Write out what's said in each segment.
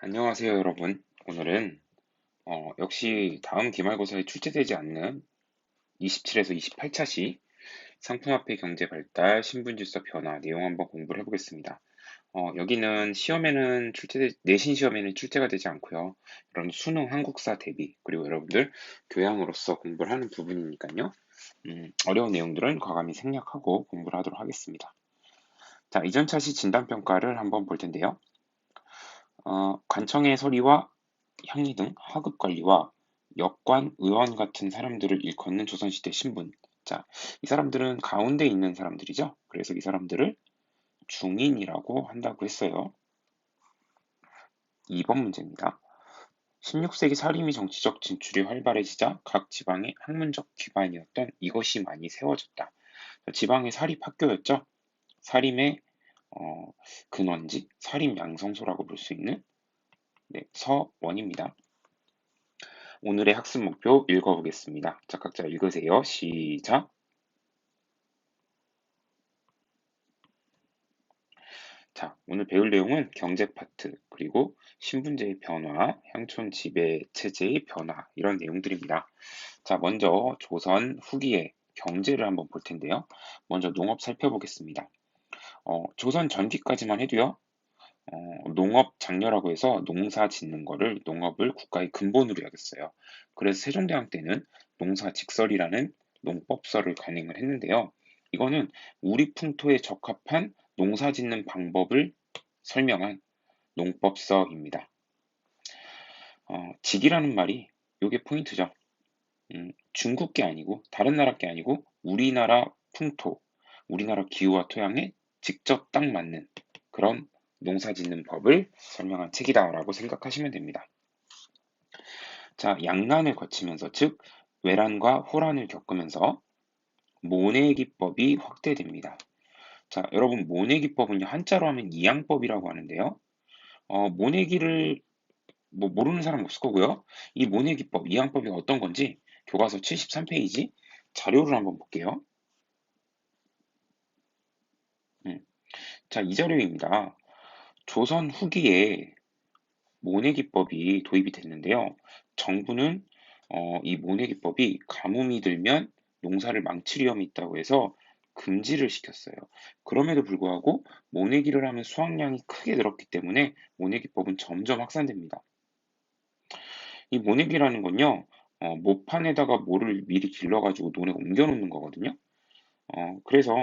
안녕하세요, 여러분. 오늘은 역시 다음 기말고사에 출제되지 않는 27에서 28차시 상품화폐 경제 발달, 신분질서 변화 내용 한번 공부를 해보겠습니다. 여기는 내신 시험에는 출제가 되지 않고요. 이런 수능 한국사 대비, 그리고 여러분들 교양으로서 공부를 하는 부분이니까요. 어려운 내용들은 과감히 생략하고 공부를 하도록 하겠습니다. 자, 이전 차시 진단평가를 한번 볼 텐데요. 관청의 서리와 향리 등 하급 관리와 역관, 의원 같은 사람들을 일컫는 조선시대 신분. 자, 이 사람들은 가운데 있는 사람들이죠. 그래서 이 사람들을 중인이라고 한다고 했어요. 2번 문제입니다. 16세기 사림이 정치적 진출이 활발해지자 각 지방의 학문적 기반이었던 이것이 많이 세워졌다. 지방의 사립학교였죠. 사림의 근원지, 사림 양성소라고 볼 수 있는 서원입니다. 오늘의 학습 목표 읽어보겠습니다. 자, 각자 읽으세요. 시작. 자, 오늘 배울 내용은 경제 파트, 그리고 신분제의 변화, 향촌 지배 체제의 변화, 이런 내용들입니다. 자, 먼저 조선 후기의 경제를 한번 볼 텐데요. 먼저 농업 살펴보겠습니다. 조선 전기까지만 해도요, 농업 장려라고 해서 농사 짓는 거를 농업을 국가의 근본으로 여겼어요. 그래서 세종대왕 때는 농사 직설이라는 농법서를 간행을 했는데요. 이거는 우리 풍토에 적합한 농사 짓는 방법을 설명한 농법서입니다. 직이라는 말이 요게 포인트죠. 중국 게 아니고 다른 나라 게 아니고 우리나라 풍토, 우리나라 기후와 토양에 직접 딱 맞는 그런 농사 짓는 법을 설명한 책이다라고 생각하시면 됩니다. 자, 양난을 거치면서 즉 외란과 호란을 겪으면서 모내기법이 확대됩니다. 자, 여러분 모내기법은요 한자로 하면 이양법이라고 하는데요. 모내기를 뭐 모르는 사람 없을 거고요. 이 모내기법, 이양법이 어떤 건지 교과서 73페이지 자료를 한번 볼게요. 음, 자, 이 자료입니다. 조선 후기에 모내기법이 도입이 됐는데요. 정부는 이 모내기법이 가뭄이 들면 농사를 망칠 위험이 있다고 해서 금지를 시켰어요. 그럼에도 불구하고 모내기를 하면 수확량이 크게 늘었기 때문에 모내기법은 점점 확산됩니다. 이 모내기라는 건요, 모판에다가 모를 미리 길러가지고 논에 옮겨놓는 거거든요. 그래서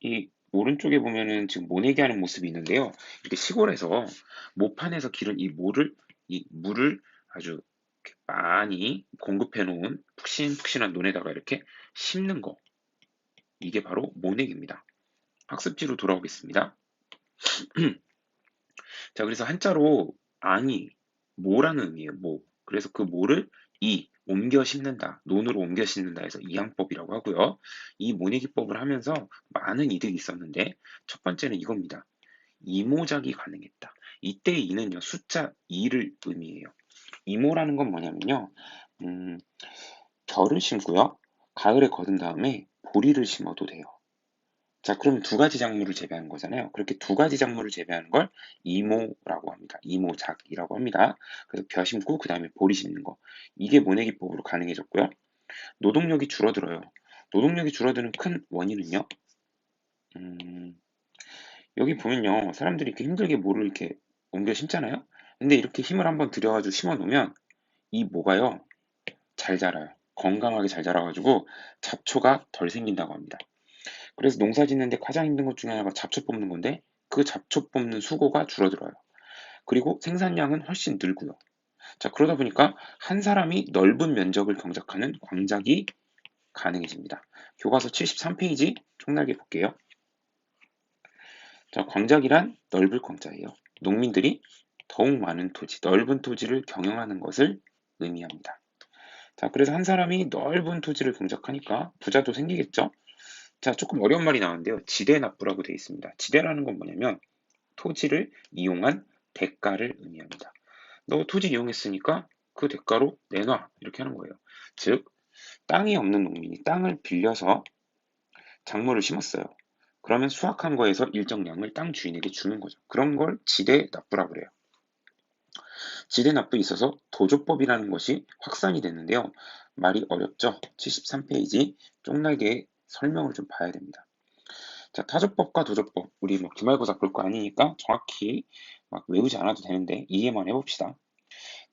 이 오른쪽에 보면은 지금 모내기 하는 모습이 있는데요. 이렇게 시골에서 모판에서 기른 이 물을 아주 이렇게 많이 공급해 놓은 푹신푹신한 논에다가 이렇게 심는 거. 이게 바로 모내기입니다. 학습지로 돌아오겠습니다. 자, 그래서 한자로 아니, 모라는 의미예요. 모. 그래서 그 모를 옮겨 심는다. 논으로 옮겨 심는다 해서 이양법이라고 하고요. 이 모내기법을 하면서 많은 이득이 있었는데 첫 번째는 이겁니다. 이모작이 가능했다. 이때 이는요, 숫자 2를 의미해요. 이모라는 건 뭐냐면요, 음, 겨를 심고요, 가을에 거둔 다음에 보리를 심어도 돼요. 자, 그럼 두 가지 작물을 재배하는 거잖아요. 그렇게 두 가지 작물을 재배하는 걸 이모라고 합니다. 이모작이라고 합니다. 그래서 벼 심고 그 다음에 보리 심는 거. 이게 모내기법으로 가능해졌고요. 노동력이 줄어들어요. 노동력이 줄어드는 큰 원인은요. 음, 여기 보면요. 사람들이 이렇게 힘들게 모를 이렇게 옮겨 심잖아요. 근데 이렇게 힘을 한번 들여가지고 심어 놓으면 이 모가요. 잘 자라요. 건강하게 잘 자라가지고 잡초가 덜 생긴다고 합니다. 그래서 농사 짓는데 가장 힘든 것 중에 하나가 잡초 뽑는 건데 그 잡초 뽑는 수고가 줄어들어요. 그리고 생산량은 훨씬 늘고요. 자, 그러다 보니까 한 사람이 넓은 면적을 경작하는 광작이 가능해집니다. 교과서 73페이지 총날개 볼게요. 자, 광작이란 넓을 광자예요. 농민들이 더욱 많은 토지, 넓은 토지를 경영하는 것을 의미합니다. 자, 그래서 한 사람이 넓은 토지를 경작하니까 부자도 생기겠죠? 자, 조금 어려운 말이 나왔는데요. 지대납부라고 되어 있습니다. 지대라는 건 뭐냐면 토지를 이용한 대가를 의미합니다. 너 토지 이용했으니까 그 대가로 내놔. 이렇게 하는 거예요. 즉, 땅이 없는 농민이 땅을 빌려서 작물을 심었어요. 그러면 수확한 거에서 일정량을 땅 주인에게 주는 거죠. 그런 걸 지대 납부라고 그래요. 지대납부에 있어서 도조법이라는 것이 확산이 됐는데요. 말이 어렵죠? 73페이지 쪽날개의 설명을 좀 봐야 됩니다. 자, 타조법과 도조법. 우리 뭐 기말고사 볼 거 아니니까 정확히 막 외우지 않아도 되는데 이해만 해봅시다.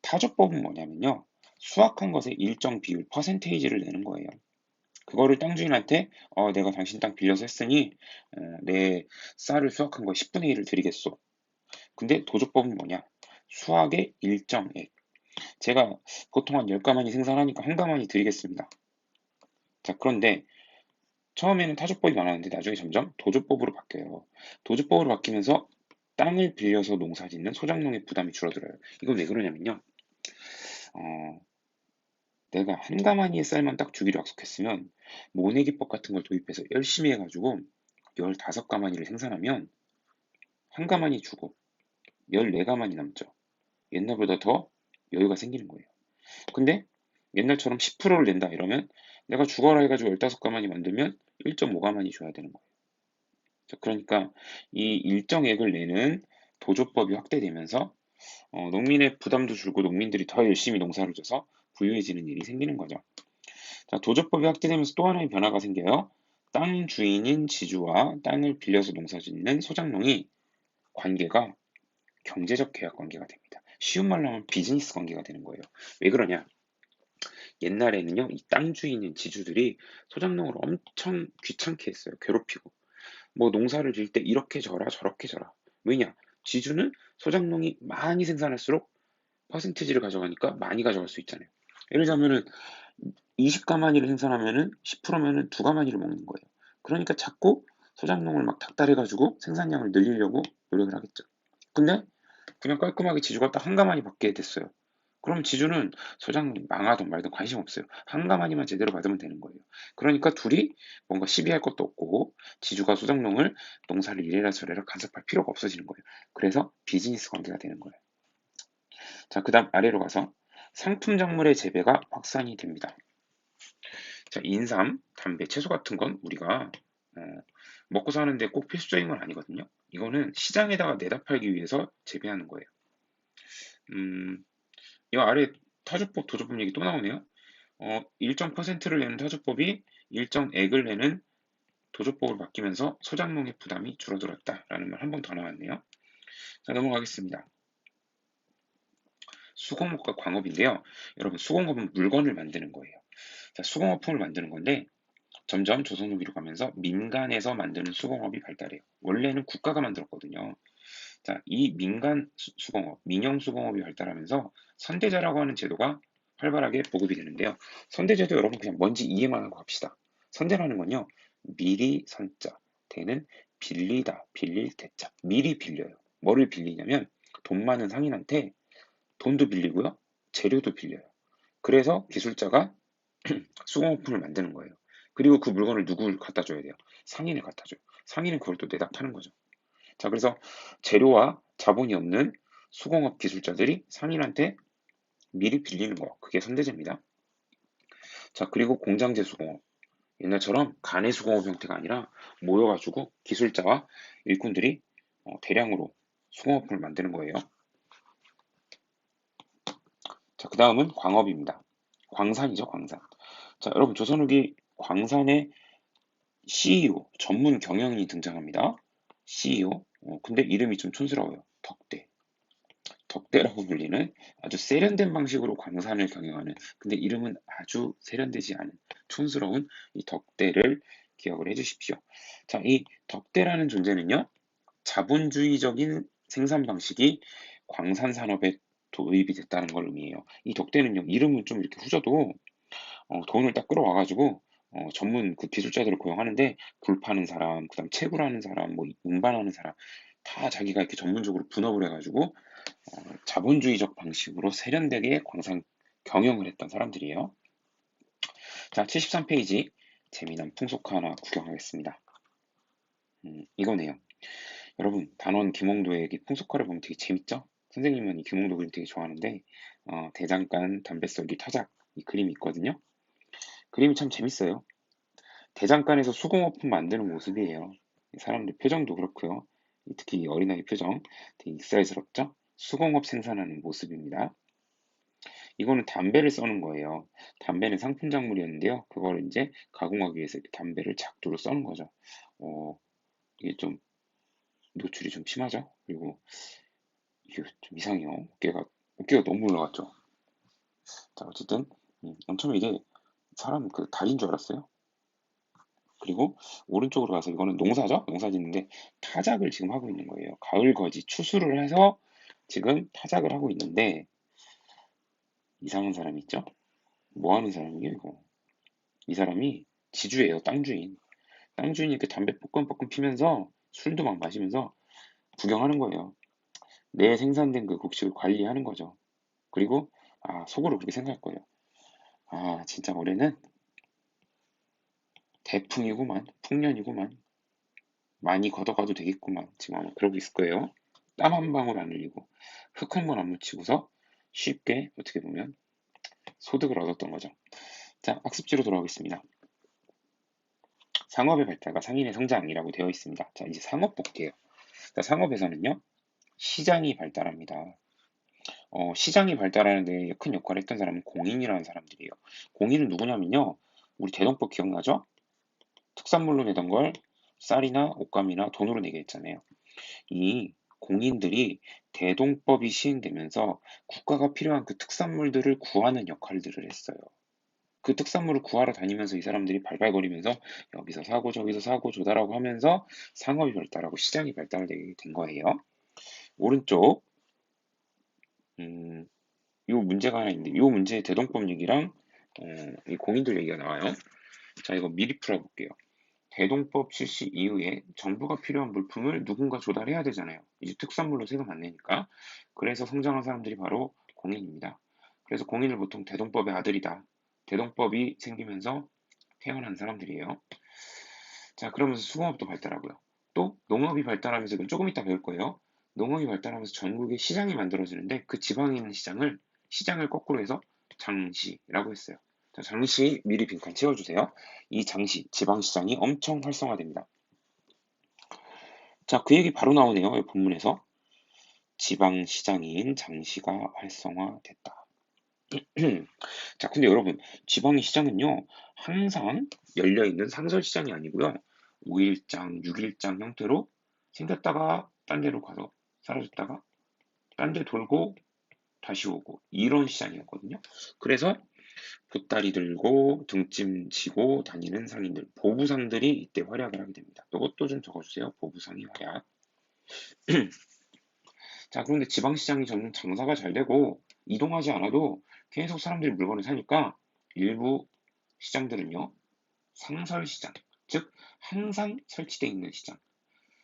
타조법은 뭐냐면요. 수확한 것의 일정 비율, 퍼센테이지를 내는 거예요. 그거를 땅 주인한테 내가 당신 땅 빌려서 했으니 내 쌀을 수확한 거의 10분의 1을 드리겠소. 근데 도조법은 뭐냐? 수확의 일정액. 제가 보통 한 10가마니 생산하니까 한 가마니 드리겠습니다. 자, 그런데 처음에는 타조법이 많았는데 나중에 점점 도조법으로 바뀌어요. 도조법으로 바뀌면서 땅을 빌려서 농사 짓는 소작농의 부담이 줄어들어요. 이건 왜 그러냐면요. 어, 내가 한 가마니의 쌀만 딱 주기로 약속했으면 모내기법 같은 걸 도입해서 열심히 해가지고 15가마니를 생산하면 한 가마니 주고 14가마니 남죠. 옛날보다 더 여유가 생기는 거예요. 근데 옛날처럼 10%를 낸다 이러면 내가 죽어라 해가지고 15가마니 만들면 1.5가마니 줘야 되는 거예요. 그러니까 이 일정액을 내는 도조법이 확대되면서 농민의 부담도 줄고 농민들이 더 열심히 농사를 져서 부유해지는 일이 생기는 거죠. 자, 도조법이 확대되면서 또 하나의 변화가 생겨요. 땅 주인인 지주와 땅을 빌려서 농사 짓는 소작농이 관계가 경제적 계약 관계가 됩니다. 쉬운 말로 하면 비즈니스 관계가 되는 거예요. 왜 그러냐? 옛날에는요, 이 땅 주인인 지주들이 소작농을 엄청 귀찮게 했어요. 괴롭히고. 뭐 농사를 지을 때 이렇게 져라 저렇게 져라. 왜냐? 지주는 소작농이 많이 생산할수록 퍼센티지를 가져가니까 많이 가져갈 수 있잖아요. 예를 들자면은 20가마니를 생산하면은 10%면은 2가마니를 먹는 거예요. 그러니까 자꾸 소작농을 막 닥달해가지고 생산량을 늘리려고 노력을 하겠죠. 근데 그냥 깔끔하게 지주가 딱 한 가마니 받게 됐어요. 그럼 지주는 소장농이 망하든 말든 관심 없어요. 한 가마니만 제대로 받으면 되는 거예요. 그러니까 둘이 뭔가 시비할 것도 없고 지주가 소장농을 농사를 이래라 저래라 간섭할 필요가 없어지는 거예요. 그래서 비즈니스 관계가 되는 거예요. 자, 그 다음 아래로 가서 상품 작물의 재배가 확산이 됩니다. 자, 인삼, 담배, 채소 같은 건 우리가 어, 먹고 사는데 꼭 필수적인 건 아니거든요. 이거는 시장에다가 내다 팔기 위해서 재배하는 거예요. 음, 이 아래 타주법, 도주법 얘기 또 나오네요. 일정 퍼센트를 내는 타주법이 일정액을 내는 도주법으로 바뀌면서 소작농의 부담이 줄어들었다라는 말 한 번 더 나왔네요. 자, 넘어가겠습니다. 수공업과 광업인데요. 여러분, 수공업은 물건을 만드는 거예요. 자, 수공업품을 만드는 건데 점점 조선 후기로 가면서 민간에서 만드는 수공업이 발달해요. 원래는 국가가 만들었거든요. 자, 이 민간 수공업, 민영 수공업이 발달하면서 선대자라고 하는 제도가 활발하게 보급이 되는데요. 선대제도 여러분 그냥 뭔지 이해만 하고 갑시다. 선대라는 건요. 미리 선자, 대는 빌리다, 빌릴 대자. 미리 빌려요. 뭐를 빌리냐면 돈 많은 상인한테 돈도 빌리고요. 재료도 빌려요. 그래서 기술자가 수공업품을 만드는 거예요. 그리고 그 물건을 누굴 갖다 줘야 돼요? 상인을 갖다 줘요. 상인은 그걸 또 내다 파는 거죠. 자, 그래서 재료와 자본이 없는 수공업 기술자들이 상인한테 미리 빌리는 거. 그게 선대제입니다. 자, 그리고 공장제 수공업. 옛날처럼 간의 수공업 형태가 아니라 모여가지고 기술자와 일꾼들이 대량으로 수공업품을 만드는 거예요. 자, 그 다음은 광업입니다. 광산이죠, 광산. 자, 여러분, 조선 후기 광산의 CEO, 전문 경영인이 등장합니다. CEO. 근데 이름이 좀 촌스러워요. 덕대. 덕대라고 불리는 아주 세련된 방식으로 광산을 경영하는, 근데 이름은 아주 세련되지 않은 촌스러운 이 덕대를 기억을 해주십시오. 자, 이 덕대라는 존재는요, 자본주의적인 생산 방식이 광산 산업에 도입이 됐다는 걸 의미해요. 이 덕대는요, 이름은 좀 이렇게 후져도 돈을 딱 끌어와가지고 전문 그 기술자들을 고용하는데 굴 파는 사람, 그다음 채굴하는 사람, 뭐 운반하는 사람 다 자기가 이렇게 전문적으로 분업을 해가지고 자본주의적 방식으로 세련되게 광산 경영을 했던 사람들이에요. 자, 73페이지 재미난 풍속화 하나 구경하겠습니다. 이거네요. 여러분, 단원 김홍도의 풍속화를 보면 되게 재밌죠? 선생님은 이 김홍도 그림 되게 좋아하는데 대장간, 담뱃썰기, 타작 이 그림이 있거든요. 그림이 참 재밌어요. 대장간에서 수공업품 만드는 모습이에요. 사람들 표정도 그렇고요. 특히 어린아이 표정 되게 익살스럽죠? 수공업 생산하는 모습입니다. 이거는 담배를 써는 거예요. 담배는 상품 작물이었는데요. 그걸 이제 가공하기 위해서 이렇게 담배를 작두로 써는 거죠. 어, 이게 좀 노출이 좀 심하죠? 그리고 이게 좀 이상해요. 어깨가 너무 올라갔죠. 자, 어쨌든 처음에 이게 사람 그 달인 줄 알았어요. 그리고 오른쪽으로 가서 이거는 농사죠? 농사 짓는데 타작을 지금 하고 있는 거예요. 가을 거지 추수를 해서 지금 타작을 하고 있는데 이상한 사람이 있죠? 뭐 하는 사람이에요, 이거? 이 사람이 지주예요, 땅 주인. 땅 주인이 이렇게 담배 뽀끔뽀끔 피면서 술도 막 마시면서 구경하는 거예요. 내 생산된 그 곡식을 관리하는 거죠. 그리고 속으로 그렇게 생각할 거예요. 진짜 올해는 대풍이구만, 풍년이구만. 많이 걷어가도 되겠구만. 지금 아마 그러고 있을 거예요. 땀 한 방울 안 흘리고 흙 한 번 안 묻히고서 쉽게 어떻게 보면 소득을 얻었던 거죠. 자, 학습지로 돌아오겠습니다. 상업의 발달과 상인의 성장이라고 되어 있습니다. 자, 이제 상업 볼게요. 자, 상업에서는요, 시장이 발달합니다. 시장이 발달하는 데 큰 역할을 했던 사람은 공인이라는 사람들이에요. 공인은 누구냐면요, 우리 대동법 기억나죠? 특산물로 내던 걸 쌀이나 옷감이나 돈으로 내게 했잖아요. 이 공인들이 대동법이 시행되면서 국가가 필요한 그 특산물들을 구하는 역할들을 했어요. 그 특산물을 구하러 다니면서 이 사람들이 발발거리면서 여기서 사고 저기서 사고 조달하고 하면서 상업이 발달하고 시장이 발달되게 된 거예요. 오른쪽 음, 요 문제가 하나 있는데 요 문제의 대동법 얘기랑 이 공인들 얘기가 나와요. 자, 이거 미리 풀어볼게요. 대동법 실시 이후에 정부가 필요한 물품을 누군가 조달해야 되잖아요. 이제 특산물로 세금 안 내니까. 그래서 성장한 사람들이 바로 공인입니다. 그래서 공인을 보통 대동법의 아들이다. 대동법이 생기면서 태어난 사람들이에요. 자, 그러면서 수공업도 발달하고요. 또 농업이 발달하면서 이건 조금 이따 배울 거예요. 농업이 발달하면서 전국에 시장이 만들어지는데 그 지방에 있는 시장을 거꾸로 해서 장시라고 했어요. 자, 장시 미리 빈칸 채워주세요. 이 장시, 지방시장이 엄청 활성화됩니다. 자, 그 얘기 바로 나오네요. 이 본문에서. 지방시장인 장시가 활성화됐다. 자, 근데 여러분, 지방시장은요, 항상 열려있는 상설시장이 아니고요. 5일장, 6일장 형태로 생겼다가 딴 데로 가서 사라졌다가 딴 데 돌고 다시 오고 이런 시장이었거든요. 그래서 보따리 들고 등짐 지고 다니는 상인들, 보부상들이 이때 활약을 하게 됩니다. 이것도 좀 적어주세요. 보부상이 활약. 자, 그런데 지방시장이 점점 장사가 잘 되고 이동하지 않아도 계속 사람들이 물건을 사니까 일부 시장들은요, 상설시장, 즉 항상 설치되어 있는 시장.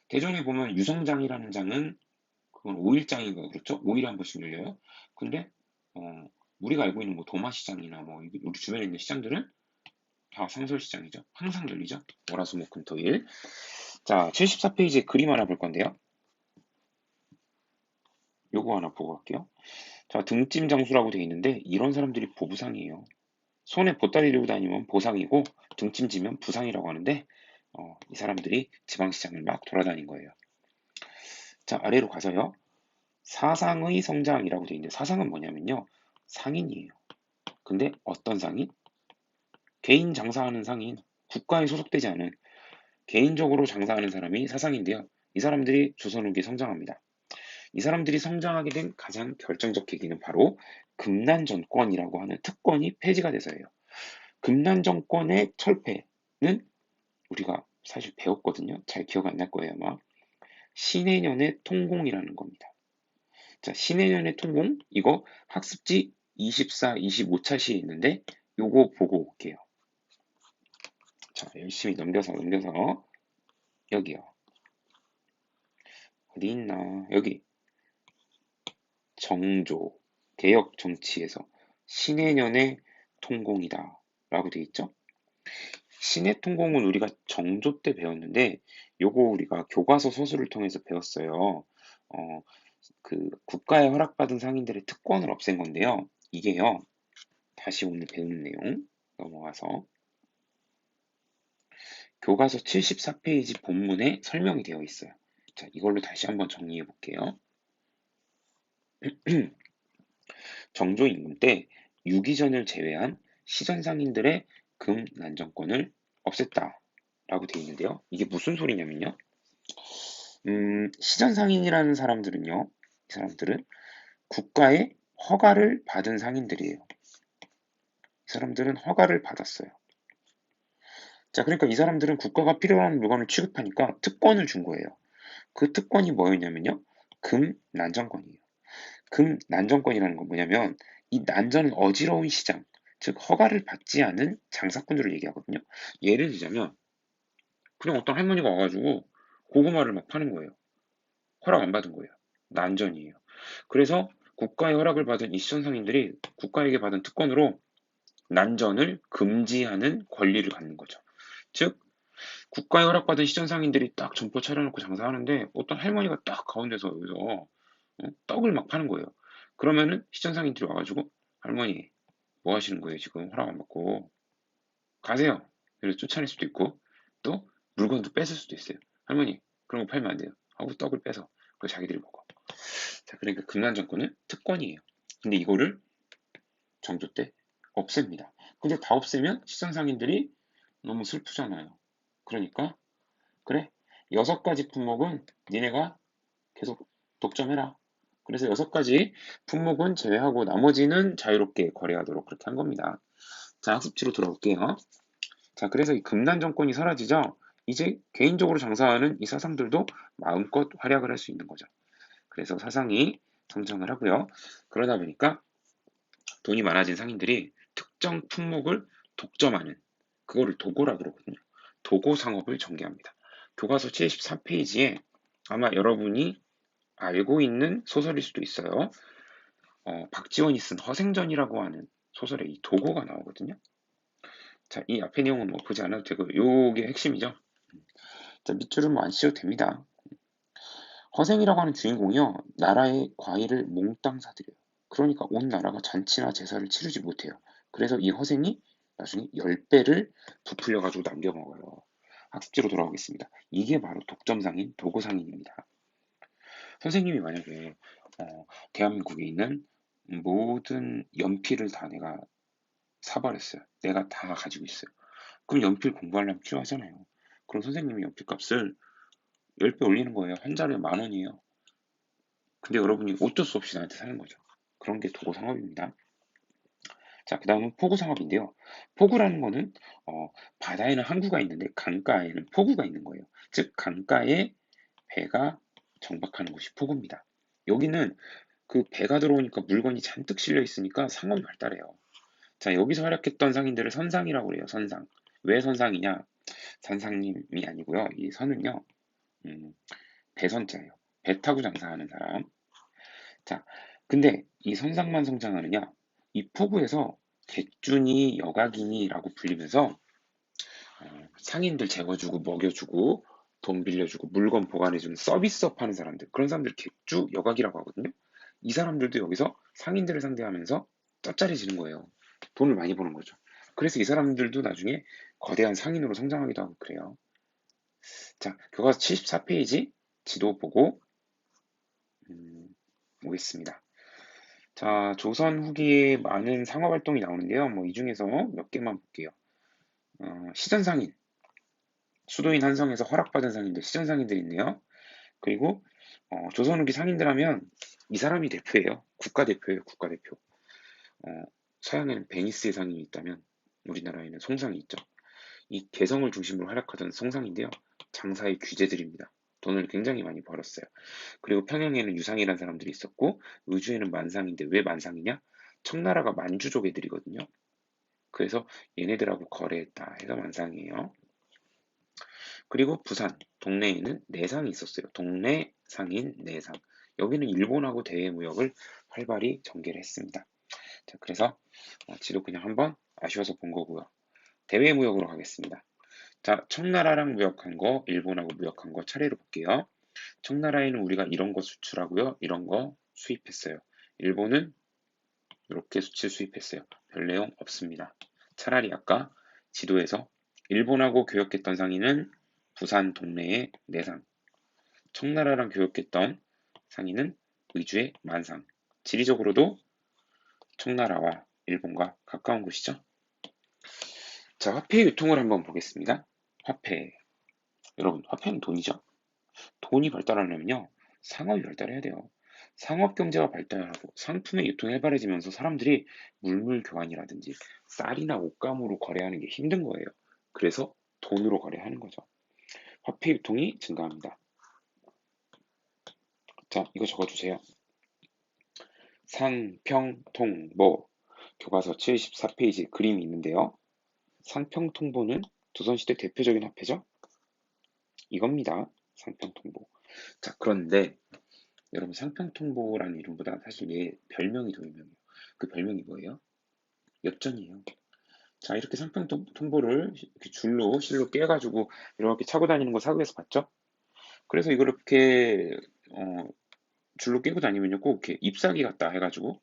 대전에 보면 유성장이라는 장은 그건 5일장인가 그렇죠? 5일에 한 번씩 열려요. 근데 어, 우리가 알고 있는 뭐 도마시장이나 뭐 우리 주변에 있는 시장들은 다 상설시장이죠. 항상 열리죠. 월화수목금토일. 자, 74페이지에 그림 하나 볼 건데요. 요거 하나 보고 갈게요. 자, 등짐 장수라고 되어 있는데 이런 사람들이 보부상이에요. 손에 보따리 들고 다니면 보상이고 등짐 지면 부상이라고 하는데 이 사람들이 지방시장을 막 돌아다닌 거예요. 자, 아래로 가서요. 사상의 성장이라고 되어 있는데 사상은 뭐냐면요. 상인이에요. 근데 어떤 상인? 개인 장사하는 상인, 국가에 소속되지 않은 개인적으로 장사하는 사람이 사상인데요. 이 사람들이 조선 후기에 성장합니다. 이 사람들이 성장하게 된 가장 결정적 계기는 바로 금난정권이라고 하는 특권이 폐지가 돼서예요. 금난정권의 철폐는 우리가 사실 배웠거든요. 잘 기억 안 날 거예요, 아마. 신해년의 통공이라는 겁니다. 자, 신해년의 통공, 이거 학습지 24, 25차시에 있는데 요거 보고 올게요. 자, 열심히 넘겨서 여기요. 어디 있나? 여기 정조, 개혁 정치에서 신해년의 통공이다 라고 돼 있죠? 신해 통공은 우리가 정조 때 배웠는데 요거 우리가 교과서 소설을 통해서 배웠어요. 어, 그 국가에 허락받은 상인들의 특권을 없앤 건데요. 이게요. 다시 오늘 배우는 내용 넘어가서 교과서 74페이지 본문에 설명이 되어 있어요. 자, 이걸로 다시 한번 정리해 볼게요. 정조 임금 때 유기전을 제외한 시전상인들의 금난정권을 없앴다라고 되어 있는데요. 이게 무슨 소리냐면요. 시전상인이라는 사람들은요. 이 사람들은 국가의 허가를 받은 상인들이에요. 이 사람들은 허가를 받았어요. 자, 그러니까 이 사람들은 국가가 필요한 물건을 취급하니까 특권을 준 거예요. 그 특권이 뭐였냐면요. 금난정권이에요. 금난정권이라는 건 뭐냐면 이 난전은 어지러운 시장, 즉 허가를 받지 않은 장사꾼들을 얘기하거든요. 예를 들자면 그냥 어떤 할머니가 와가지고 고구마를 막 파는 거예요. 허락 안 받은 거예요. 난전이에요. 그래서 국가의 허락을 받은 이 시전상인들이 국가에게 받은 특권으로 난전을 금지하는 권리를 갖는 거죠. 즉 국가의 허락받은 시전상인들이 딱 점포 차려놓고 장사하는데 어떤 할머니가 딱 가운데서 여기서 떡을 막 파는 거예요. 그러면은 시전상인들이 와가지고 할머니 뭐 하시는 거예요? 지금 허락 안 받고 가세요. 그래서 쫓아낼 수도 있고 또 물건도 뺏을 수도 있어요. 할머니 그런 거 팔면 안 돼요. 하고 떡을 뺏어. 그거 자기들이 먹어. 자, 그러니까 금난 정권은 특권이에요. 근데 이거를 정조 때 없앱니다. 근데 다 없애면 시장상인들이 너무 슬프잖아요. 그러니까 그래 6가지 품목은 니네가 계속 독점해라. 그래서 6가지 품목은 제외하고 나머지는 자유롭게 거래하도록 그렇게 한 겁니다. 자, 학습지로 돌아올게요. 자, 그래서 이 금난 정권이 사라지자 이제 개인적으로 장사하는 이 사상들도 마음껏 활약을 할 수 있는 거죠. 그래서 사상이 성장을 하고요. 그러다 보니까 돈이 많아진 상인들이 특정 품목을 독점하는 그거를 도고라 그러거든요. 도고 상업을 전개합니다. 교과서 74페이지에 아마 여러분이 알고 있는 소설일 수도 있어요. 박지원이 쓴 허생전이라고 하는 소설에 이 도고가 나오거든요. 자, 이 앞에 내용은 뭐 보지 않아도 되고 요게 핵심이죠. 자, 밑줄은 뭐 안 씌워도 됩니다. 허생이라고 하는 주인공이요. 나라의 과일을 몽땅 사들여요. 그러니까 온 나라가 잔치나 제사를 치르지 못해요. 그래서 이 허생이 나중에 10배를 부풀려가지고 남겨먹어요. 학습지로 돌아오겠습니다. 이게 바로 독점상인, 도고상인입니다. 선생님이 만약에 대한민국에 있는 모든 연필을 다 내가 사버렸어요. 내가 다 가지고 있어요. 그럼 연필 공부하려면 필요하잖아요. 그럼 선생님이 연필 값을 10배 올리는 거예요. 한 자루에 10,000원이에요. 근데 여러분이 어쩔 수 없이 나한테 사는 거죠. 그런 게 도구 상업입니다. 자, 그 다음은 포구 상업인데요. 포구라는 거는 바다에는 항구가 있는데 강가에는 포구가 있는 거예요. 즉 강가에 배가 정박하는 곳이 포구입니다. 여기는 그 배가 들어오니까 물건이 잔뜩 실려 있으니까 상업이 발달해요. 자, 여기서 활약했던 상인들을 선상이라고 그래요. 선상. 왜 선상이냐? 산상님이 아니고요. 이 선은요. 배선자예요. 배 타고 장사하는 사람. 자, 근데 이 선상만 성장하느냐? 이 포구에서 객준이, 여각인이라고 불리면서 상인들 재워주고 먹여주고 돈 빌려주고 물건 보관해주는 서비스업 하는 사람들 그런 사람들 객주, 여각이라고 하거든요. 이 사람들도 여기서 상인들을 상대하면서 짭짤해지는 거예요. 돈을 많이 버는 거죠. 그래서 이 사람들도 나중에 거대한 상인으로 성장하기도 하고 그래요. 자, 교과서 74페이지 지도 보고 오겠습니다. 자, 조선 후기에 많은 상업 활동이 나오는데요. 뭐 이 중에서 몇 개만 볼게요. 시전상인, 수도인 한성에서 허락받은 상인들, 시전상인들이 있네요. 그리고 조선 후기 상인들 하면 이 사람이 대표예요. 국가대표예요, 국가대표. 어, 서양에는 베니스의 상인이 있다면 우리나라에는 송상이 있죠. 이 개성을 중심으로 활약하던 송상인데요. 장사의 귀재들입니다. 돈을 굉장히 많이 벌었어요. 그리고 평양에는 유상이라는 사람들이 있었고 의주에는 만상인데 왜 만상이냐? 청나라가 만주족 애들이거든요. 그래서 얘네들하고 거래했다 해서 만상이에요. 그리고 부산 동래에는 내상이 있었어요. 동래 상인 내상. 여기는 일본하고 대외 무역을 활발히 전개를 했습니다. 자, 그래서 지도 그냥 한번 아쉬워서 본 거고요. 대외 무역으로 가겠습니다. 자, 청나라랑 무역한 거, 일본하고 무역한 거 차례로 볼게요. 청나라에는 우리가 이런 거 수출하고요. 이런 거 수입했어요. 일본은 이렇게 수출 수입했어요. 별 내용 없습니다. 차라리 아까 지도에서 일본하고 교역했던 상인은 부산 동래의 내상, 청나라랑 교역했던 상인은 의주의 만상. 지리적으로도 청나라와 일본과 가까운 곳이죠. 자, 화폐 유통을 한번 보겠습니다. 화폐. 여러분, 화폐는 돈이죠. 돈이 발달하려면요, 상업이 발달해야 돼요. 상업 경제가 발달하고 상품의 유통이 활발해지면서 사람들이 물물 교환이라든지 쌀이나 옷감으로 거래하는 게 힘든 거예요. 그래서 돈으로 거래하는 거죠. 화폐 유통이 증가합니다. 자, 이거 적어주세요. 상평통보 교과서 74페이지 그림이 있는데요. 상평통보는 조선시대 대표적인 화폐죠. 이겁니다. 상평통보. 자, 그런데 여러분 상평통보라는 이름보다 사실 얘 별명이 더 유명해요. 그 별명이 뭐예요? 엽전이에요. 자, 이렇게 상평통보를 이렇게 줄로 실로 깨가지고 이렇게 차고 다니는 거 사극에서 봤죠? 그래서 이걸 이렇게 줄로 깨고 다니면요 꼭 이렇게 잎사귀 같다 해가지고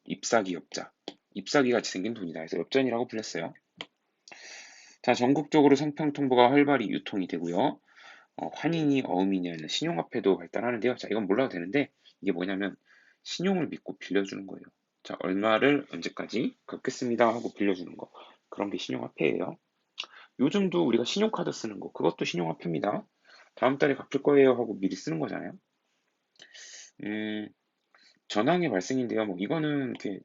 잎사귀 엽자, 잎사귀 같이 생긴 돈이다 해서 엽전이라고 불렸어요. 자, 전국적으로 상평통보가 활발히 유통이 되고요. 환인이 어음이냐 하는 신용화폐도 발달하는데요. 자, 이건 몰라도 되는데 이게 뭐냐면 신용을 믿고 빌려주는 거예요. 자, 얼마를 언제까지 갚겠습니다 하고 빌려주는 거. 그런 게 신용화폐예요. 요즘도 우리가 신용카드 쓰는 거, 그것도 신용화폐입니다. 다음 달에 갚을 거예요 하고 미리 쓰는 거잖아요. 음, 전황의 발생인데요. 뭐 이거는 이렇게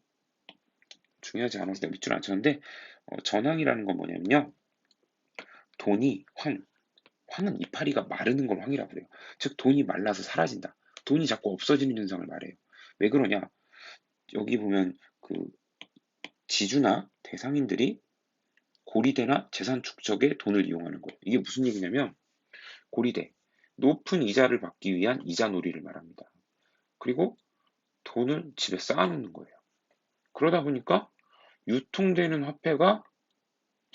중요하지 않아서 내가 밑줄 안 쳤는데 전황이라는 건 뭐냐면요. 돈이 황은 이파리가 마르는 걸 황이라고 그래요. 즉 돈이 말라서 사라진다. 돈이 자꾸 없어지는 현상을 말해요. 왜 그러냐? 여기 보면 그 지주나 대상인들이 고리대나 재산 축적에 돈을 이용하는 거예요. 이게 무슨 얘기냐면 고리대, 높은 이자를 받기 위한 이자놀이를 말합니다. 그리고 돈을 집에 쌓아놓는 거예요. 그러다 보니까 유통되는 화폐가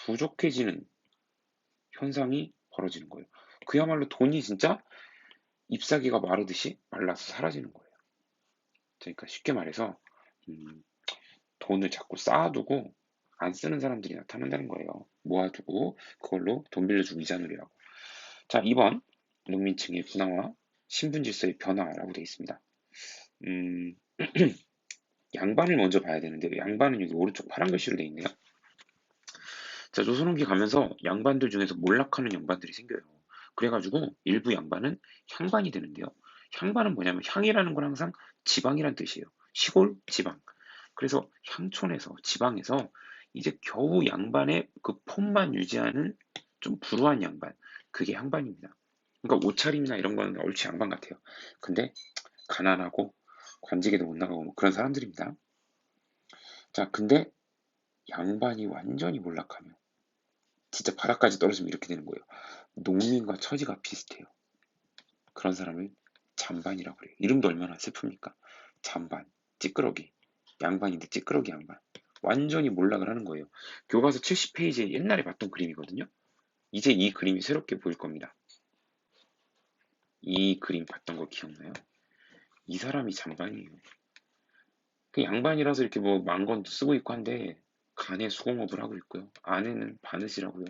부족해지는 현상이 벌어지는 거예요. 그야말로 돈이 진짜 잎사귀가 마르듯이 말라서 사라지는 거예요. 그러니까 쉽게 말해서 음, 돈을 자꾸 쌓아두고 안 쓰는 사람들이 나타난다는 거예요. 모아두고 그걸로 돈 빌려주고 이자놀이라고. 자, 2번 농민층의 분화와 신분 질서의 변화라고 되어 있습니다. 음, 양반을 먼저 봐야 되는데 양반은 여기 오른쪽 파란 글씨로 되어 있네요. 자, 조선후기 가면서 양반들 중에서 몰락하는 양반들이 생겨요. 그래가지고 일부 양반은 향반이 되는데요. 향반은 뭐냐면 향이라는 건 항상 지방이란 뜻이에요. 시골, 지방. 그래서 향촌에서 지방에서 이제 겨우 양반의 그 폼만 유지하는 좀 불우한 양반. 그게 향반입니다. 그러니까 옷차림이나 이런 거는 얼추 양반 같아요. 근데 가난하고 관직에도 못 나가고 뭐 그런 사람들입니다. 자, 근데 양반이 완전히 몰락하면 진짜 바닥까지 떨어지면 이렇게 되는 거예요. 농민과 처지가 비슷해요. 그런 사람을 잔반이라고 그래요. 이름도 얼마나 슬픕니까? 잔반, 찌끄러기, 양반인데 찌끄러기 양반. 완전히 몰락을 하는 거예요. 교과서 70페이지에 옛날에 봤던 그림이거든요. 이제 이 그림이 새롭게 보일 겁니다. 이 그림 봤던 거 기억나요? 이 사람이 잔반이에요. 그 양반이라서 이렇게 뭐 망건도 쓰고 있고 한데 간에 수공업을 하고 있고요. 아내는 바느질하고요.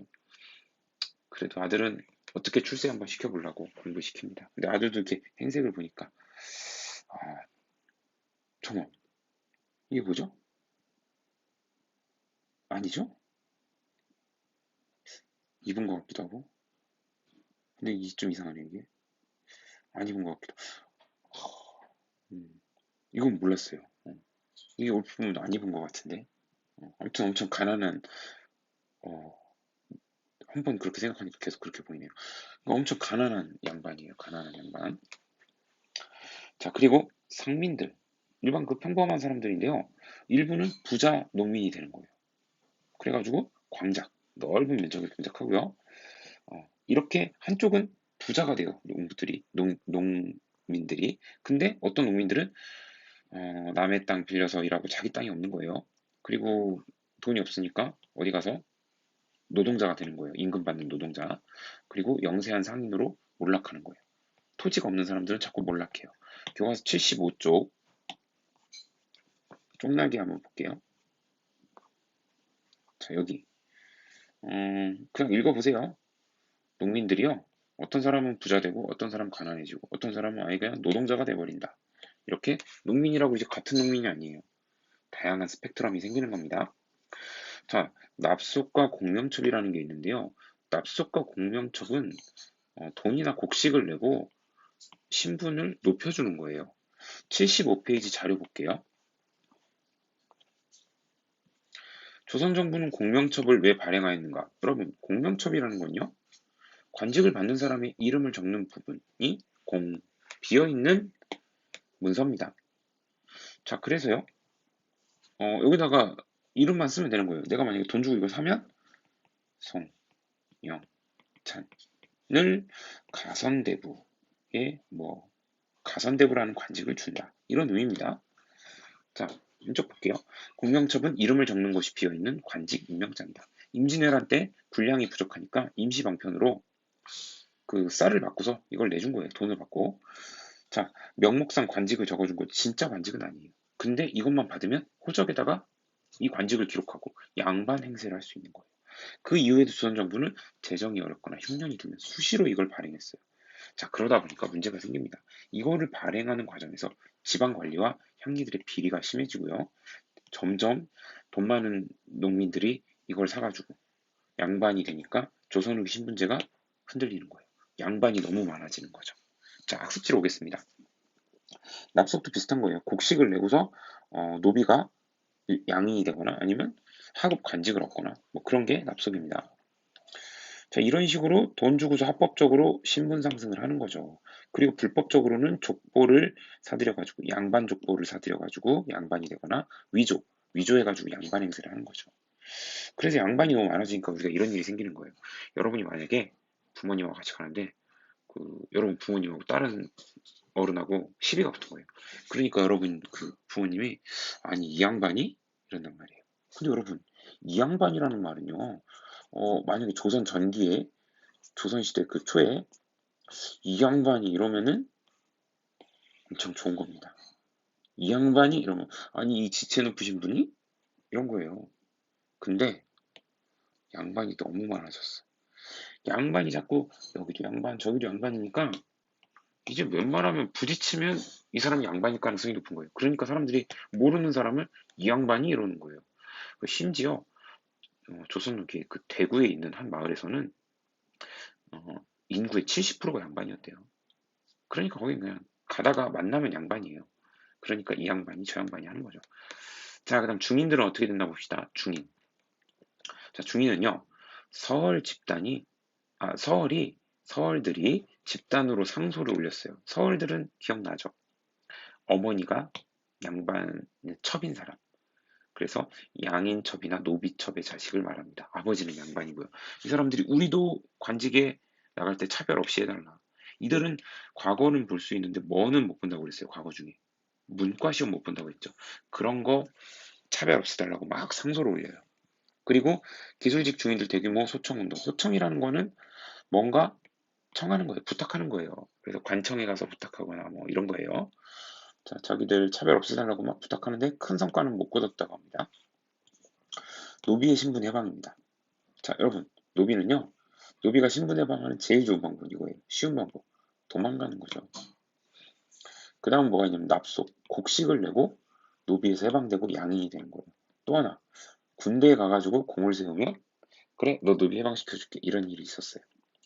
그래도 아들은 어떻게 출세 한번 시켜보려고 공부시킵니다. 근데 아들도 이렇게 행색을 보니까 아, 정말 이게 뭐죠? 아니죠? 입은 것 같기도 하고. 근데 이게 좀 이상하네 이게. 안 입은 것 같기도. 음, 이건 몰랐어요. 이게 얼핏 보면 안 입은 것 같은데. 아무튼 엄청 가난한 어, 한번 그렇게 생각하니까 계속 그렇게 보이네요. 그러니까 엄청 가난한 양반이에요. 가난한 양반. 자, 그리고 상민들. 일반 그 평범한 사람들인데요. 일부는 부자 농민이 되는 거예요. 그래가지고 광작, 넓은 면적을 경작하고요. 이렇게 한쪽은 부자가 돼요. 농민들이. 근데 어떤 농민들은 남의 땅 빌려서 일하고 자기 땅이 없는 거예요. 그리고 돈이 없으니까 어디 가서 노동자가 되는 거예요. 임금 받는 노동자. 그리고 영세한 상인으로 몰락하는 거예요. 토지가 없는 사람들은 자꾸 몰락해요. 교과서 75쪽 쪽나기 한번 볼게요. 자, 여기. 그냥 읽어보세요. 농민들이요. 어떤 사람은 부자 되고 어떤 사람은 가난해지고 어떤 사람은 아예 그냥 노동자가 돼버린다. 이렇게 농민이라고 이제 같은 농민이 아니에요. 다양한 스펙트럼이 생기는 겁니다. 자, 납속과 공명첩이라는 게 있는데요. 납속과 공명첩은 돈이나 곡식을 내고 신분을 높여주는 거예요. 75페이지 자료 볼게요. 조선 정부는 공명첩을 왜 발행하였는가? 여러분, 공명첩이라는 건요. 관직을 받는 사람의 이름을 적는 부분이 비어있는 문서입니다. 자, 그래서요. 여기다가 이름만 쓰면 되는 거예요. 내가 만약에 돈 주고 이걸 사면 송영찬을 가선대부에 가선대부라는 관직을 준다. 이런 의미입니다. 자, 왼쪽 볼게요. 공명첩은 이름을 적는 곳이 비어있는 관직 임명장이다. 임진왜란 때 군량이 부족하니까 임시 방편으로 그 쌀을 바꾸서 이걸 내준 거예요. 돈을 받고. 자, 명목상 관직을 적어준 거 진짜 관직은 아니에요. 근데 이것만 받으면 호적에다가 이 관직을 기록하고 양반 행세를 할 수 있는 거예요. 그 이후에도 조선 정부는 재정이 어렵거나 흉년이 들면 수시로 이걸 발행했어요. 자, 그러다 보니까 문제가 생깁니다. 이거를 발행하는 과정에서 지방 관리와 향리들의 비리가 심해지고요. 점점 돈 많은 농민들이 이걸 사가지고 양반이 되니까 조선 후기 신분제가 흔들리는 거예요. 양반이 너무 많아지는 거죠. 자, 학습지로 오겠습니다. 납속도 비슷한 거예요. 곡식을 내고서 노비가 양인이 되거나 아니면 하급 관직을 얻거나 뭐 그런 게 납속입니다. 자, 이런 식으로 돈 주고서 합법적으로 신분 상승을 하는 거죠. 그리고 불법적으로는 족보를 사들여가지고 양반 족보를 사들여가지고 양반이 되거나 위조해가지고 양반 행세를 하는 거죠. 그래서 양반이 너무 많아지니까 우리가 이런 일이 생기는 거예요. 여러분이 만약에 부모님하고 같이 가는데 여러분 부모님하고 다른 어른하고 시비가 붙은 거예요. 그러니까 여러분 그 부모님이 아니 이 양반이 이런단 말이에요. 근데 여러분 이 양반이라는 말은요. 만약에 조선 전기에 조선시대 그 초에 이 양반이 이러면은 엄청 좋은 겁니다. 이 양반이 이러면 아니 이 지체 높으신 분이 이런 거예요. 근데 양반이 너무 많아졌어. 양반이 자꾸 여기도 양반 저기도 양반이니까 이제 웬만하면 부딪히면 이 사람이 양반일 가능성이 높은 거예요. 그러니까 사람들이 모르는 사람을 이 양반이 이러는 거예요. 심지어 조선 후기에 그 대구에 있는 한 마을에서는 어, 인구의 70%가 양반이었대요. 그러니까 거기 그냥 가다가 만나면 양반이에요. 그러니까 이 양반이 저 양반이 하는 거죠. 자, 그다음 중인들은 어떻게 됐나 봅시다. 중인. 자, 중인은요. 서얼 집단이 서얼들이 집단으로 상소를 올렸어요. 서얼들은 기억나죠? 어머니가 양반 첩인 사람. 그래서 양인첩이나 노비첩의 자식을 말합니다. 아버지는 양반이고요. 이 사람들이 우리도 관직에 나갈 때 차별 없이 해달라. 이들은 과거는 볼 수 있는데 뭐는 못 본다고 그랬어요. 과거 중에. 문과 시험 못 본다고 했죠. 그런 거 차별 없이 달라고 막 상소를 올려요. 그리고 기술직 중인들 대규모 소청운동. 소청이라는 거는 뭔가 청하는 거예요. 부탁하는 거예요. 그래서 관청에 가서 부탁하거나 뭐 이런 거예요. 자, 자기들 차별 없애달라고 막 부탁하는데 큰 성과는 못 거뒀다고 합니다. 노비의 신분 해방입니다. 자, 여러분, 노비가 신분 해방하는 제일 좋은 방법은 이거예요. 쉬운 방법. 도망가는 거죠. 그 다음 뭐가 있냐면 납속, 곡식을 내고 노비에서 해방되고 양인이 되는 거예요. 또 하나, 군대에 가가지고 공을 세우면 그래, 너 노비 해방시켜줄게. 이런 일이 있었어요.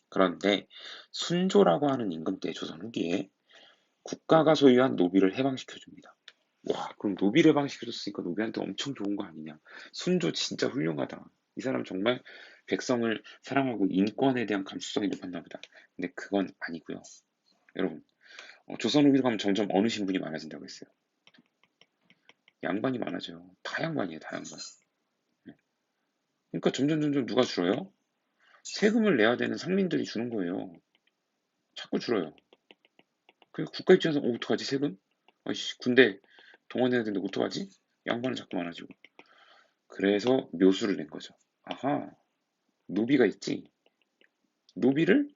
그런데 순조라고 하는 임금 때 조선 후기에 국가가 소유한 노비를 해방시켜줍니다. 와, 그럼 노비를 해방시켜줬으니까 노비한테 엄청 좋은 거 아니냐. 순조 진짜 훌륭하다. 이 사람 정말 백성을 사랑하고 인권에 대한 감수성이 높았나 보다. 근데 그건 아니고요. 여러분, 조선 후기로 가면 점점 어느 신분이 많아진다고 했어요. 양반이 많아져요. 다 양반이에요, 다 양반. 네. 그러니까 점점 누가 줄어요? 세금을 내야 되는 상민들이 주는 거예요. 자꾸 줄어요. 그 국가 입장에서 어떡하지 세금? 아이씨 군대 동원해야 되는데 어떡하지? 양반은 자꾸 많아지고. 그래서 묘수를 낸 거죠. 아하, 노비가 있지. 노비를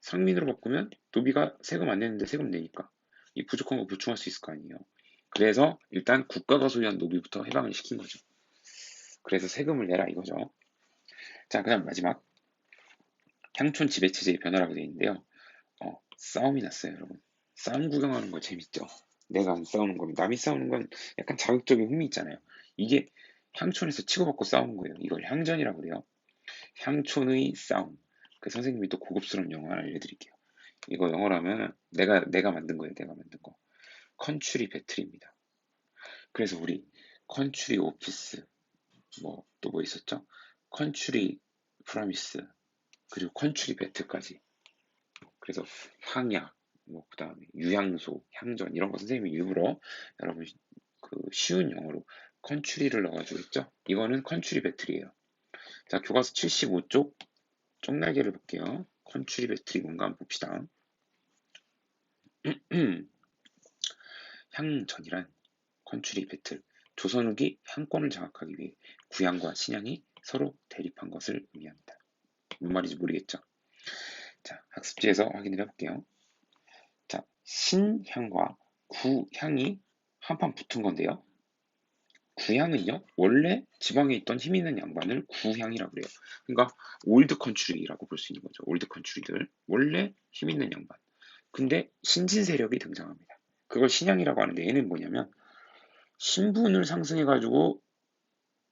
상민으로 바꾸면 노비가 세금 안 내는데 세금 내니까 이 부족한 거 보충할 수 있을 거 아니에요. 그래서 일단 국가가 소유한 노비부터 해방을 시킨 거죠. 그래서 세금을 내라 이거죠. 자, 그다음 마지막 향촌 지배체제의 변화라고 되어 있는데요. 싸움이 났어요, 여러분. 싸움 구경하는 거 재밌죠? 내가 안 싸우는 거면 남이 싸우는 건 약간 자극적인 흥미 있잖아요. 이게 향촌에서 치고받고 싸우는 거예요. 이걸 향전이라고 그래요. 향촌의 싸움. 그 선생님이 또 고급스러운 영어 하나 알려드릴게요. 이거 영어로 하면 내가 만든 거예요. 내가 만든 거. 컨츄리 배틀입니다. 그래서 우리 컨츄리 오피스 뭐 또 뭐 있었죠? 컨츄리 프라미스 그리고 컨츄리 배틀까지. 그래서 향약 뭐 그다음에 유향소, 향전 이런 거 선생님이 일부러 여러분 그 쉬운 영어로 컨츄리를 넣어가지고 있죠? 이거는 컨츄리 배틀이에요. 자, 교과서 75쪽 쪽날개를 볼게요. 컨츄리 배틀이 뭔가 한번 봅시다. 향전이란 컨츄리 배틀. 조선 후기 향권을 장악하기 위해 구향과 신향이 서로 대립한 것을 의미합니다. 뭔 말인지 모르겠죠? 자, 학습지에서 확인을 해볼게요. 자, 신향과 구향이 한판 붙은 건데요. 구향은요, 원래 지방에 있던 힘 있는 양반을 구향이라고 그래요. 그러니까 올드 컨츄리라고 볼 수 있는 거죠. 올드 컨츄리들. 원래 힘 있는 양반. 근데 신진 세력이 등장합니다. 그걸 신향이라고 하는데 얘는 뭐냐면 신분을 상승해가지고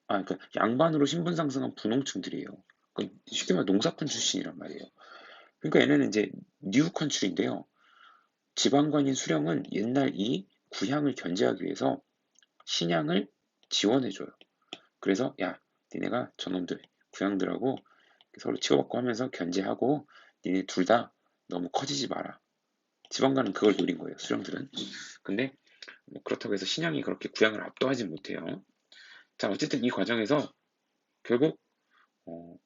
그러니까 양반으로 신분 상승한 분홍층들이에요. 그러니까 쉽게 말해 농사꾼 출신이란 말이에요. 그러니까 얘네는 이제 뉴 컨츄리인데요. 지방관인 수령은 옛날 이 구향을 견제하기 위해서 신향을 지원해줘요. 그래서 야, 니네가 저놈들 구향들하고 서로 치고받고 하면서 견제하고 니네 둘 다 너무 커지지 마라. 지방관은 그걸 노린 거예요. 수령들은. 근데 뭐 그렇다고 해서 신향이 그렇게 구향을 압도하진 못해요. 자, 어쨌든 이 과정에서 결국 어,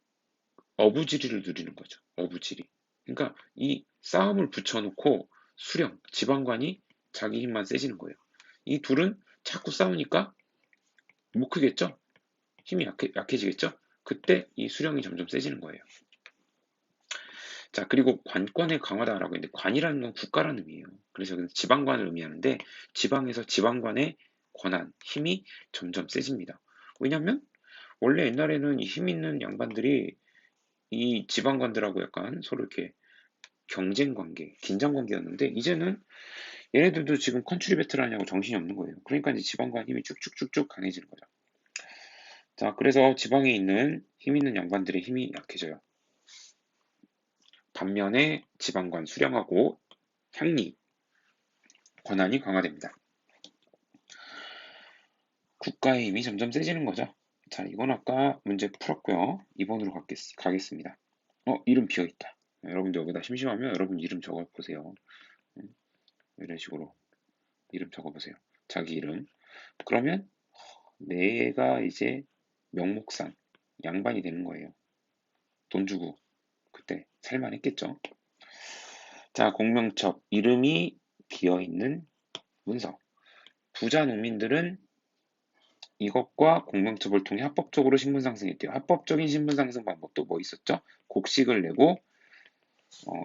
어부지리를 누리는 거죠. 어부지리. 그러니까 이 싸움을 붙여놓고 수령, 지방관이 자기 힘만 세지는 거예요. 이 둘은 자꾸 싸우니까 못 크겠죠? 힘이 약해지겠죠? 그때 이 수령이 점점 세지는 거예요. 자, 그리고 관권의 강화다라고 했는데 관이라는 건 국가라는 의미예요. 그래서 여기는 지방관을 의미하는데 지방에서 지방관의 권한, 힘이 점점 세집니다. 왜냐하면 원래 옛날에는 이 힘 있는 양반들이 이 지방관들하고 약간 서로 이렇게 경쟁 관계, 긴장 관계였는데 이제는 얘네들도 지금 컨트리 배틀 하냐고 정신이 없는 거예요. 그러니까 이제 지방관 힘이 쭉쭉쭉쭉 강해지는 거죠. 자, 그래서 지방에 있는 힘 있는 양반들의 힘이 약해져요. 반면에 지방관 수령하고 향리 권한이 강화됩니다. 국가의 힘이 점점 세지는 거죠. 자, 이건 아까 문제 풀었고요. 2번으로 가겠습니다. 이름 비어있다. 여러분들 여기다 심심하면 여러분 이름 적어보세요. 이런 식으로 이름 적어보세요. 자기 이름. 그러면 내가 이제 명목상 양반이 되는 거예요. 돈 주고 그때 살만했겠죠. 자, 공명첩 이름이 비어있는 문서. 부자 농민들은 이것과 공명첩을 통해 합법적으로 신분 상승했대요. 합법적인 신분 상승 방법도 뭐 있었죠? 곡식을 내고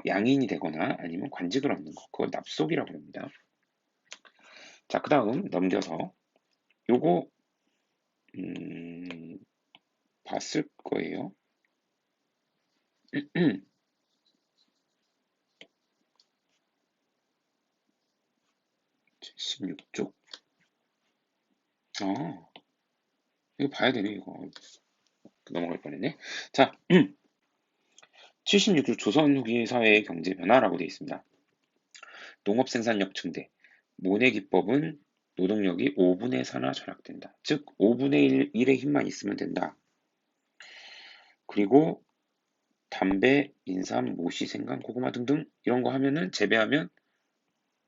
양인이 되거나 아니면 관직을 얻는 거. 그걸 납속이라고 합니다. 자, 그 다음 넘겨서 요거 봤을 거예요. 76쪽. 이거 봐야 되네, 이거. 넘어갈 뻔했네. 자, 76쪽 조선 후기 사회의 경제 변화라고 되어 있습니다. 농업 생산력 증대. 모내 기법은 노동력이 5분의 4나 절약된다. 즉, 5분의 1의 힘만 있으면 된다. 그리고 담배, 인삼, 모시, 생강, 고구마 등등 이런 거 하면은 재배하면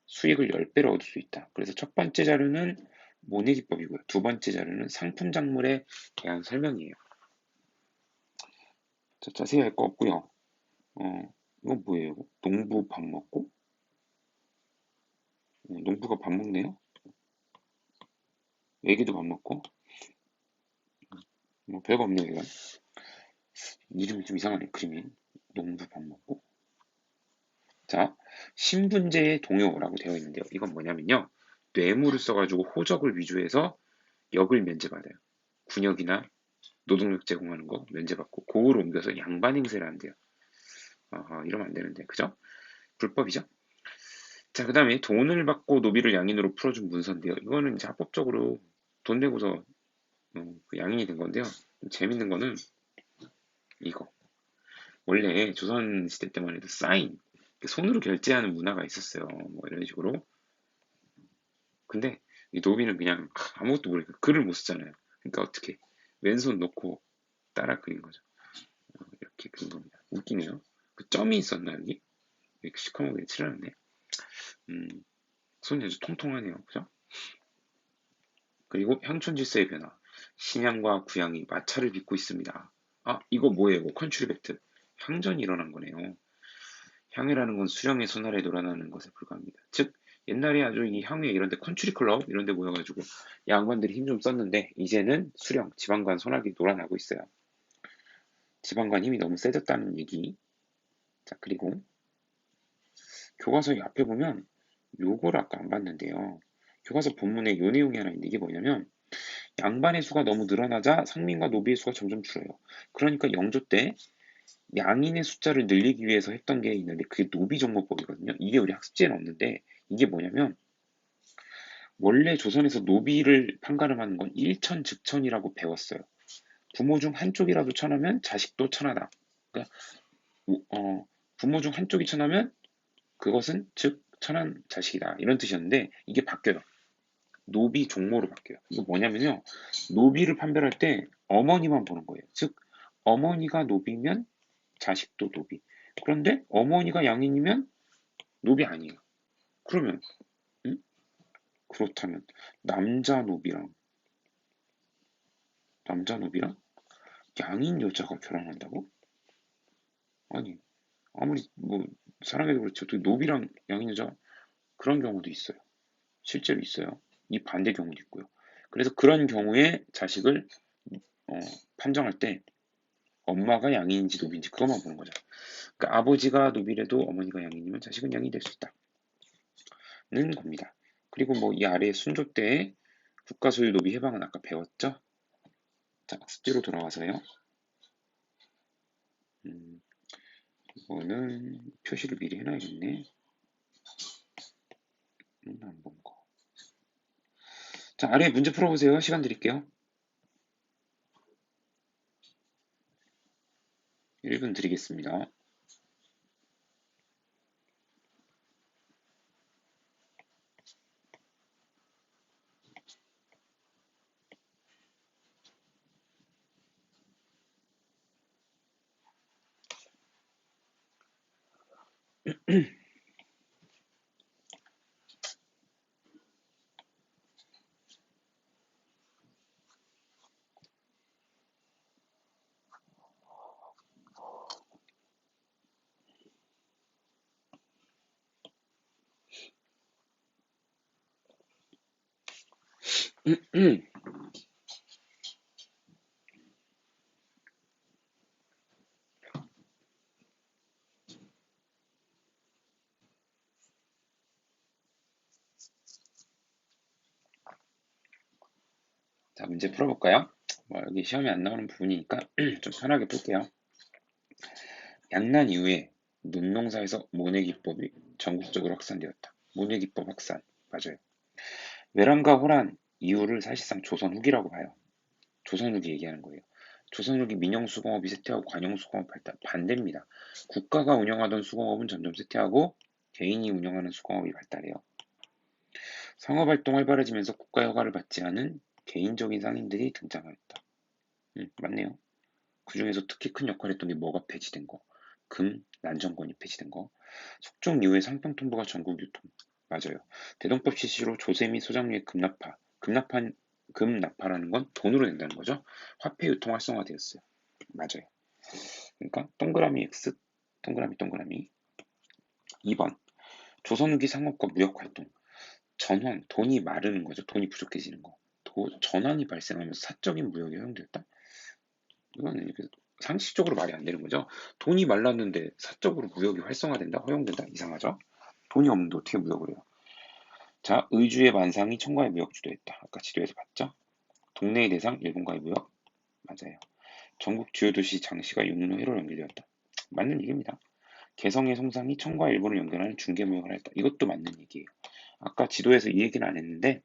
수익을 10배로 얻을 수 있다. 그래서 첫 번째 자료는 모내 기법이고요. 두 번째 자료는 상품 작물에 대한 설명이에요. 자, 자세히 할 거 없고요. 이건 뭐예요? 농부 밥 먹고? 농부가 밥 먹네요? 애기도 밥 먹고? 뭐 별거 없네요, 이건. 이름이 좀 이상하네, 그림이. 농부 밥 먹고. 자, 신분제의 동요라고 되어 있는데요. 이건 뭐냐면요. 뇌물을 써가지고 호적을 위조해서 역을 면제받아요. 군역이나 노동력 제공하는 거 면제받고 고을 옮겨서 양반 행세를 한대요. 이러면 안 되는데, 그죠? 불법이죠? 자, 그 다음에 돈을 받고 노비를 양인으로 풀어준 문서인데요. 이거는 이제 합법적으로 돈 내고서 그 양인이 된 건데요. 재밌는 거는 이거. 원래 조선 시대 때만 해도 사인, 손으로 결제하는 문화가 있었어요. 뭐 이런 식으로. 근데 이 노비는 그냥 아무것도 모르니까 글을 못 쓰잖아요. 그러니까 어떻게 왼손 놓고 따라 그린 거죠. 이렇게 그린 겁니다. 웃기네요. 그 점이 있었나 여기? 이렇게 시커멓게 칠해놨네. 음, 손이 아주 통통하네요. 그죠? 그리고 향촌 질서의 변화. 심양과 구양이 마찰을 빚고 있습니다. 아, 이거 뭐예요? 이거 컨츄리 배틀. 향전이 일어난 거네요. 향회라는 건 수령의 손아래 놀아나는 것에 불과합니다. 즉, 옛날에 아주 이 향회 이런 데 컨츄리 클럽 이런 데 모여가지고 양반들이 힘 좀 썼는데 이제는 수령, 지방관 손아귀 놀아나고 있어요. 지방관 힘이 너무 세졌다는 얘기. 자, 그리고 교과서 앞에 보면 요걸 아까 안 봤는데요. 교과서 본문에 요 내용이 하나 있는데 이게 뭐냐면 양반의 수가 너무 늘어나자 상민과 노비의 수가 점점 줄어요. 그러니까 영조 때 양인의 숫자를 늘리기 위해서 했던 게 있는데 그게 노비정모법이거든요. 이게 우리 학습지에는 없는데 이게 뭐냐면 원래 조선에서 노비를 판가름하는 건 일천즉천이라고 배웠어요. 부모 중 한쪽이라도 천하면 자식도 천하다. 그러니까 부모 중 한쪽이 천하면 그것은 즉 천한 자식이다. 이런 뜻이었는데 이게 바뀌어요. 노비 종모로 바뀌어요. 이거 뭐냐면요. 노비를 판별할 때 어머니만 보는 거예요. 즉 어머니가 노비면 자식도 노비. 그런데 어머니가 양인이면 노비 아니에요. 그러면 응? 그렇다면 남자 노비랑 남자 노비랑 양인 여자가 결혼한다고? 아니 아무리 뭐 사람에도 그렇지 어떻게 노비랑 양인 여자 그런 경우도 있어요. 실제로 있어요. 이 반대 경우도 있고요. 그래서 그런 경우에 자식을 어, 판정할 때 엄마가 양인인지 노비인지 그것만 보는 거죠. 그러니까 아버지가 노비래도 어머니가 양인이면 자식은 양이 될 수 있다는 겁니다. 그리고 뭐 이 아래 순조 때 국가 소유 노비 해방은 아까 배웠죠? 자, 숙제로 돌아와서요. 이거는 표시를 미리 해놔야겠네. 안 본 거. 자, 아래 문제 풀어보세요. 시간 드릴게요. 1분 드리겠습니다. 자, 문제 풀어볼까요? 뭐 여기 시험에 안 나오는 부분이니까 좀 편하게 풀게요. 양난 이후에 논농사에서 모내기법이 전국적으로 확산되었다. 모내기법 확산. 맞아요. 외람과 호란 이후를 사실상 조선 후기라고 봐요. 조선 후기 얘기하는 거예요. 조선 후기 민영수공업이 쇠퇴하고 관영수공업 발달 반대입니다. 국가가 운영하던 수공업은 점점 쇠퇴하고 개인이 운영하는 수공업이 발달해요. 상업활동 활발해지면서 국가의 허가를 받지 않은 개인적인 상인들이 등장하였다. 맞네요. 그 중에서 특히 큰 역할을 했던 게 뭐가 폐지된 거? 난정권이 폐지된 거. 숙종 이후에 상평통보가 전국 유통. 맞아요. 대동법 실시로 조세 및 소장료의 금납파라는 건 돈으로 낸다는 거죠. 화폐 유통 활성화되었어요. 맞아요. 그러니까 동그라미 X, 동그라미 동그라미. 2번. 조선 후기 상업과 무역 활동. 전환, 돈이 마르는 거죠. 돈이 부족해지는 거. 전환이 발생하면서 사적인 무역이 허용되었다. 이거는 상식적으로 말이 안 되는 거죠. 돈이 말랐는데 사적으로 무역이 활성화된다? 허용된다? 이상하죠? 돈이 없는데 어떻게 무역을 해요? 자, 의주의 만상이 청과의 무역 주도했다. 아까 지도에서 봤죠? 동네의 대상, 일본과의 무역. 맞아요. 전국 주요 도시 장시가 육로 회로 연결되었다. 맞는 얘기입니다. 개성의 송상이 청과 일본을 연결하는 중개무역을 했다. 이것도 맞는 얘기예요. 아까 지도에서 이 얘기는 안 했는데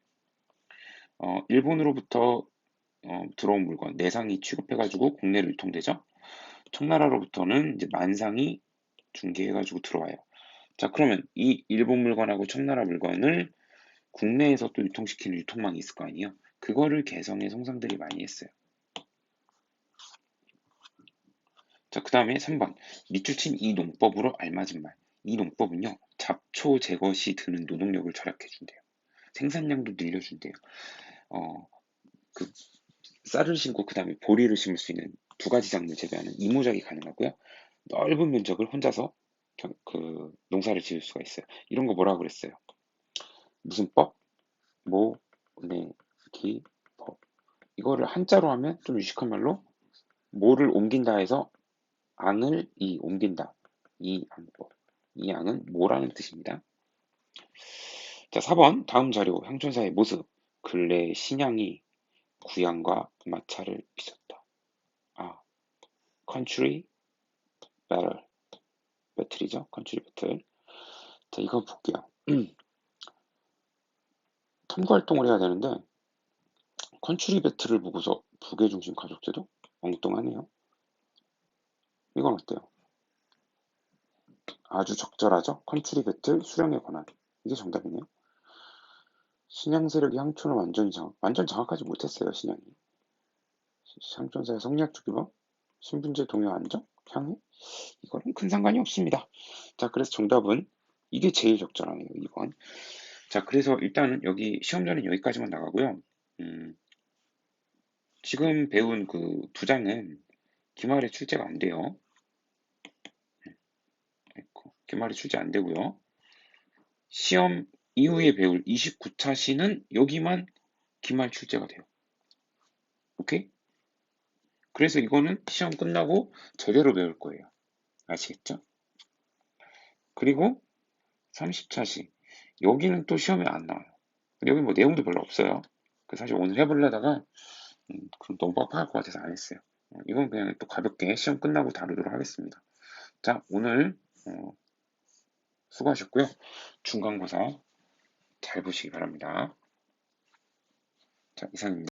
일본으로부터 들어온 물건 내상이 취급해가지고 국내로 유통되죠. 청나라로부터는 이제 만상이 중개해가지고 들어와요. 자, 그러면 이 일본 물건하고 청나라 물건을 국내에서 또 유통시키는 유통망이 있을 거 아니에요. 그거를 개성의 송상들이 많이 했어요. 자, 그 다음에 3번. 밑줄 친 이 농법으로 알맞은 말. 이 농법은요, 잡초 제거 시 드는 노동력을 절약해준대요. 생산량도 늘려준대요. 어, 그 쌀을 심고 그 다음에 보리를 심을 수 있는 두 가지 작물 재배하는 이모작이 가능하고요. 넓은 면적을 혼자서 농사를 지을 수가 있어요. 이런 거 뭐라 그랬어요? 무슨 법? 모내기 법. 이거를 한자로 하면 좀 유식한 말로 모를 옮긴다 해서 앙을 옮긴다. 이앙법. 이앙은 모라는 뜻입니다. 자, 4번 다음 자료 향촌사의 모습. 근래 신양이 구양과 마차를 빚었다. 아, 컨트리 배틀. 배틀이죠. 컨트리 배틀. 자, 이거 볼게요. 탐구 활동을 해야 되는데 컨츄리 배틀을 보고서 부계중심 가족제도? 엉뚱하네요. 이건 어때요? 아주 적절하죠? 컨츄리 배틀 수령에 관한. 이게 정답이네요. 신양 세력이 향촌을 완전 장악하지 못했어요, 신양이. 향촌사의 성리학주기법, 신분제 동요 안정, 향해? 이거는 큰 상관이 없습니다. 자, 그래서 정답은 이게 제일 적절하네요, 2번. 자, 그래서 일단은 여기 시험 전은 여기까지만 나가고요. 지금 배운 그 두 장은 기말에 출제가 안 돼요. 기말에 출제 안 되고요. 시험 이후에 배울 29차 시는 여기만 기말 출제가 돼요. 오케이? 그래서 이거는 시험 끝나고 제대로 배울 거예요. 아시겠죠? 그리고 30차 시. 여기는 또 시험에 안 나와요. 여기 뭐 내용도 별로 없어요. 사실 오늘 해보려다가 그럼 너무 빡빡할 것 같아서 안 했어요. 이건 그냥 또 가볍게 시험 끝나고 다루도록 하겠습니다. 자, 오늘 수고하셨고요. 중간고사 잘 보시기 바랍니다. 자, 이상입니다.